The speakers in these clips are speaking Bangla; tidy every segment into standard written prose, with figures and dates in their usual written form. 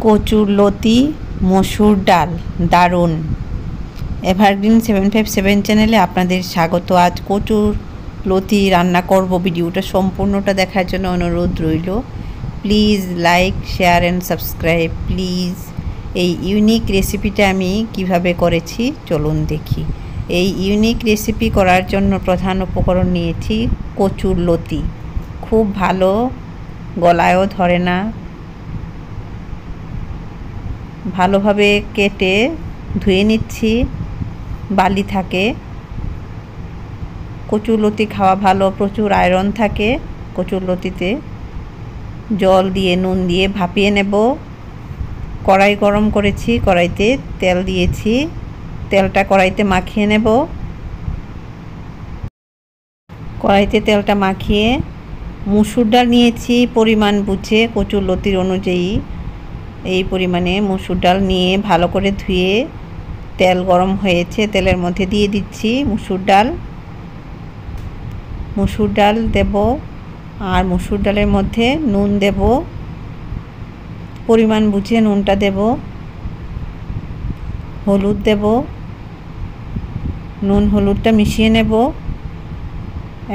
কচুর লতি মসুর ডাল দারুণ। এভারগ্রিন 757 চ্যানেলে আপনাদের স্বাগত। আজ কচুর লতি রান্না করব। ভিডিওটা সম্পূর্ণটা দেখার জন্য অনুরোধ রইল। Please like share and subscribe please. এই ইউনিক রেসিপিটা আমি কিভাবে করেছি চলুন দেখি। এই ইউনিক রেসিপি করার জন্য প্রধান উপকরণ নিয়েছি কচুর লতি। খুব ভালো, গলায়ও ধরে না। ভালোভাবে কেটে ধুয়ে নিচ্ছি, বালি থাকে। কচুর লতি খাওয়া ভালো, প্রচুর আয়রন থাকে কচুর লতিতে। জল দিয়ে নুন দিয়ে ভাপিয়ে নেব। কড়াই গরম করেছি, কড়াইতে তেল দিয়েছি, তেলটা কড়াইতে মাখিয়ে নেব। কড়াইতে তেলটা মাখিয়ে মসুর ডাল নিয়েছি পরিমাণ বুঝে, কচুর লতির অনুযায়ী এই পরিমাণে মসুর ডাল নিয়ে ভালো করে ধুয়ে তেল গরম হয়েছে, তেলের মধ্যে দিয়ে দিচ্ছি মসুর ডাল দেব। আর মসুর ডালের মধ্যে নুন দেব, পরিমাণ বুঝে নুনটা দেব। হলুদ দেব, নুন হলুদটা মিশিয়ে নেব।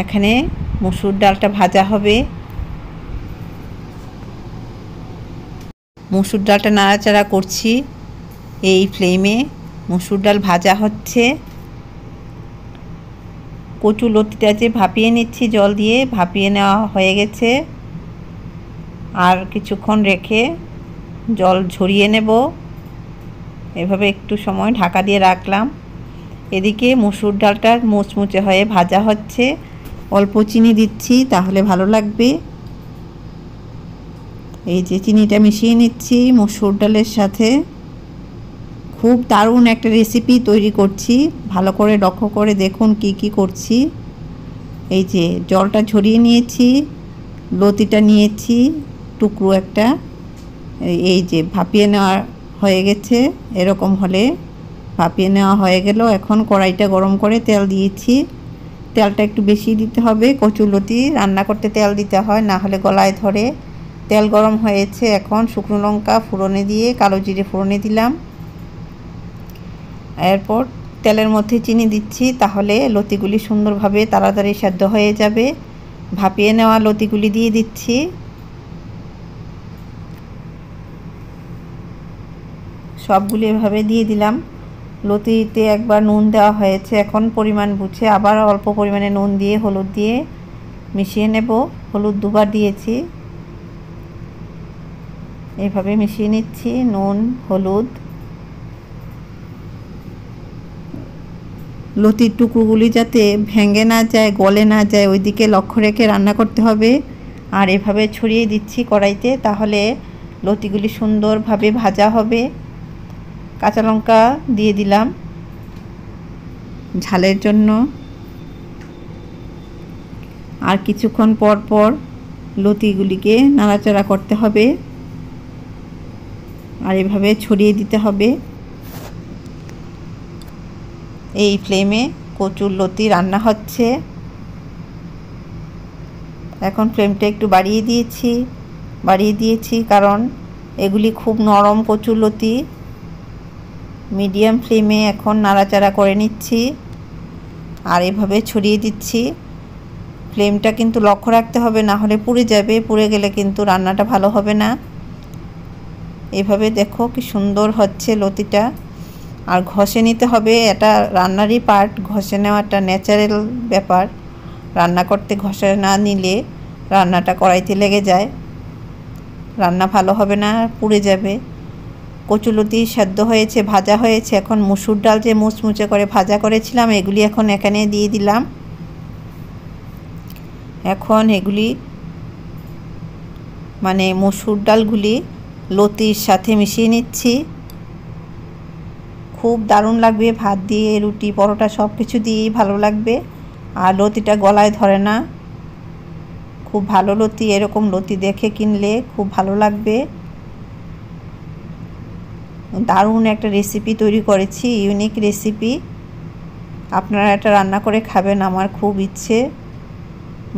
এখানে মসুর ডালটা ভাজা হবে। মসুর ডালটা নাড়াচাড়া করছি এই ফ্লেমে। মসুর ডাল ভাজা হচ্ছে। কচু লতিটা যে ভাপিয়ে নিচ্ছি জল দিয়ে, ভাপিয়ে নেওয়া হয়ে গেছে। আর কিছুক্ষণ রেখে জল ঝরিয়ে নেব। এভাবে একটু সময় ঢাকা দিয়ে রাখলাম। এদিকে মসুর ডালটা মুচমুচে হয়ে ভাজা হচ্ছে। অল্প চিনি দিচ্ছি, তাহলে ভালো লাগবে। এই যে চিনিটা মিশিয়ে নিচ্ছি মসুর ডালের সাথে। খুব দারুণ একটা রেসিপি তৈরি করছি, ভালো করে লক্ষ্য করে দেখুন কি কি করছি। এই যে জলটা ঝরিয়ে নিয়েছি, লতিটা নিয়েছি টুকরো একটা। এই যে ভাপিয়ে নেওয়া হয়ে গেছে, এরকম হলে ভাপিয়ে নেওয়া হয়ে গেল। এখন কড়াইটা গরম করে তেল দিয়েছি। তেলটা একটু বেশি দিতে হবে, কচুর লতি রান্না করতে তেল দিতে হয়, না হলে গলায় ধরে। তেল গরম হয়েছে, এখন শুকনো লঙ্কা ফোড়নে দিয়ে কালো জিরে ফোড়নে দিলাম। এরপর তেলের মধ্যে চিনি দিচ্ছি, তাহলে লতিগুলি সুন্দরভাবে তাড়াতাড়ি সেদ্ধ হয়ে যাবে। ভাপিয়ে নেওয়া লতিগুলি দিয়ে দিচ্ছি। সবগুলি এভাবে দিয়ে দিলাম। লতিতে একবার নুন দেওয়া হয়েছে, এখন পরিমাণ বুঝে আবার অল্প পরিমাণে নুন দিয়ে হলুদ দিয়ে মিশিয়ে নেব। হলুদ দুবার দিয়েছি, এইভাবে মিশিয়ে নিচ্ছি নুন হলুদ। লতির টুকরোগুলি যাতে ভেঙে না যায়, গলে না যায়, ওই দিকে লক্ষ্য রেখে রান্না করতে হবে। আর এভাবে ছড়িয়ে দিচ্ছি কড়াইতে, তাহলে লতিগুলি সুন্দরভাবে ভাজা হবে। কাঁচা লঙ্কা দিয়ে দিলাম ঝালের জন্য। আর কিছুক্ষণ পর পর লতিগুলিকে নাড়াচাড়া করতে হবে, আর এভাবে ছড়িয়ে দিতে হবে। এই ফ্লেমে কচুর লতি রান্না হচ্ছে। এখন ফ্লেমটা একটু বাড়িয়ে দিয়েছি কারণ এগুলি খুব নরম কচুর লতি। মিডিয়াম ফ্লেমে এখন নাড়াচাড়া করে নিচ্ছি আর এভাবে ছড়িয়ে দিচ্ছি। ফ্লেমটা কিন্তু লক্ষ্য রাখতে হবে, না হলে পুড়ে যাবে। পুড়ে গেলে কিন্তু রান্নাটা ভালো হবে না। এভাবে দেখো কি সুন্দর হচ্ছে লতিটা। আর ঘষে নিতে হবে, এটা রান্নারই পার্ট। ঘষে নেওয়াটা ন্যাচারাল ব্যাপার। রান্না করতে ঘষে না নিলে রান্নাটা কড়াইতে লেগে যায়, রান্না ভালো হবে না, পুড়ে যাবে। কচুলতি সেদ্ধ হয়েছে, ভাজা হয়েছে। এখন মসুর ডাল যে মুচমুচে করে ভাজা করেছিলাম, এগুলি এখন এখানে দিয়ে দিলাম। এখন এগুলি মানে মসুর ডালগুলি লতির সাথে মিশিয়ে নিচ্ছি। খুব দারুণ লাগবে, ভাত দিয়ে, রুটি, পরোটা সব কিছু দিয়েই ভালো লাগবে। আর লতিটা গলায় ধরে না, খুব ভালো লতি। এরকম লতি দেখে কিনলে খুব ভালো লাগবে। দারুণ একটা রেসিপি তৈরি করেছি, ইউনিক রেসিপি। আপনারা এটা রান্না করে খাবেন, আমার খুব ইচ্ছে।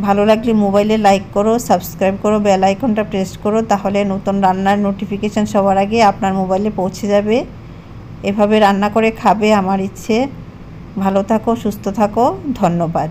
ভালো লাগলে মোবাইলে লাইক করো, সাবস্ক্রাইব করো, বেল আইকনটা প্রেস করো, তাহলে নতুন রান্নার নোটিফিকেশান সবার আগে আপনার মোবাইলে পৌঁছে যাবে। এভাবে রান্না করে খাবে আমার ইচ্ছে। ভালো থাকো, সুস্থ থাকো, ধন্যবাদ।